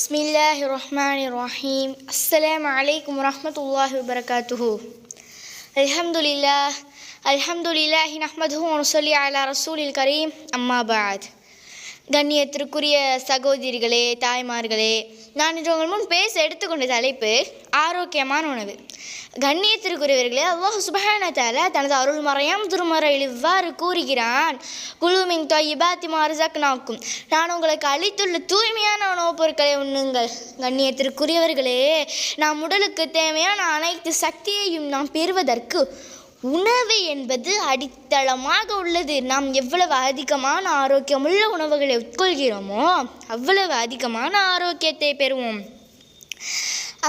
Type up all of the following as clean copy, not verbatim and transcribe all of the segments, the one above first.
Bismillahirrahmanirrahim. Assalamualaikum warahmatullahi wabarakatuh. Alhamdulillahi nahmaduhu wa nusalli ala rasulil kareem. Amma ba'd. கண்ணியத்திற்குரிய சகோதரிகளே, தாய்மார்களே, நான் இன்று உங்கள் முன் பேச எடுத்துக்கொண்ட தலைப்பு ஆரோக்கியமான உணவு. கண்ணியத்திற்குரியவர்களே, அல்லாஹ் சுப்ஹானஹு வ தஆலா தனது அருள்மறையாம் திருமறையில் இவ்வாறு கூறுகிறான், குலு மின் தொய்யிபாத்தி மா ரஸக்னாக்கும், நான் உங்களுக்கு அளித்துள்ள தூய்மையான உணவுப் பொருட்களை உண்ணுங்கள். கண்ணியத்திற்குரியவர்களே, நாம் உடலுக்கு தேவையான அனைத்து சக்தியையும் நாம் பெறுவதற்கு உணவு என்பது அடித்தளமாக உள்ளது. நாம் எவ்வளவு அதிகமான ஆரோக்கியமுள்ள உணவுகளை உட்கொள்கிறோமோ அவ்வளவு அதிகமான ஆரோக்கியத்தை பெறுவோம்.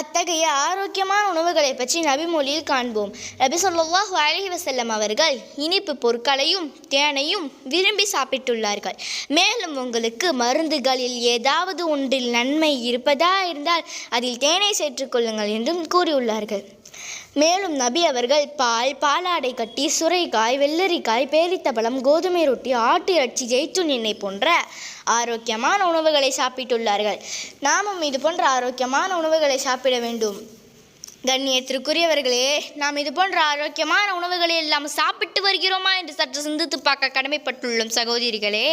அத்தகைய ஆரோக்கியமான உணவுகளை பற்றி நபிமொழியில் காண்போம். நபி ஸல்லல்லாஹு அலைஹி வஸல்லம் அவர்கள் இனிப்பு பொருட்களையும் தேனையும் விரும்பி சாப்பிட்டுள்ளார்கள். மேலும் உங்களுக்கு மருந்துகளில் ஏதாவது ஒன்றில் நன்மை இருப்பதா இருந்தால் அதில் தேனை சேர்த்துக்கொள்ளுங்கள் என்றும் கூறியுள்ளார்கள். மேலும் நபி அவர்கள் பால், பாலாடை கட்டி, சுரைக்காய், வெள்ளரிக்காய், பேரித்தபழம், கோதுமை ரொட்டி, ஆட்டு இறைச்சி, ஜெய்த்துன் எண்ணெய் போன்ற ஆரோக்கியமான உணவுகளை சாப்பிட்டுள்ளார்கள். நாமும் இது போன்ற ஆரோக்கியமான உணவுகளை சாப்பிட வேண்டும். கண்ணியத்திற்குரியவர்களே, நாம் இது போன்ற ஆரோக்கியமான உணவுகளை எல்லாம் சாப்பிட்டு வருகிறோமா என்று சற்று சிந்தித்து பார்க்க கடமைப்பட்டுள்ளோம். சகோதரிகளே,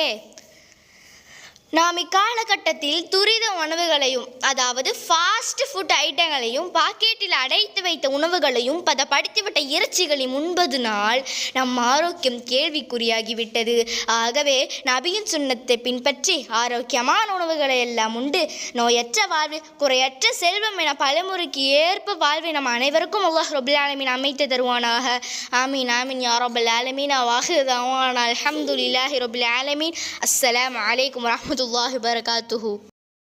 நாம் இக்காலகட்டத்தில் துரித உணவுகளையும், அதாவது ஃபாஸ்ட் ஃபுட் ஐட்டங்களையும், பாக்கெட்டில் அடைத்து வைத்த உணவுகளையும், பதப்படுத்திவிட்ட இறைச்சிகளையும் உண்பதனால் நம் ஆரோக்கியம் கேள்விக்குறியாகிவிட்டது. ஆகவே நபியின் சுன்னத்தை பின்பற்றி ஆரோக்கியமான உணவுகளை எல்லாம் உண்டு நோயற்ற வாழ்வு, குறையற்ற செல்வம் என பலமுறைக்கு ஏற்ப வாழ்வை நம் அனைவருக்கும் அல்லாஹ் ரப்பல் ஆலமீன் அமைத்து தருவானாக. ஆமீன் ஆமீன் யா ரப்பல் ஆலமீன். வாஹிரு தஅவானா அல்ஹம்துலில்லாஹி ரப்பில் ஆலமீன். அஸ்ஸலாமு அலைக்கும் வரஹ்மத்துல்லாஹி வபரகாத்துஹு.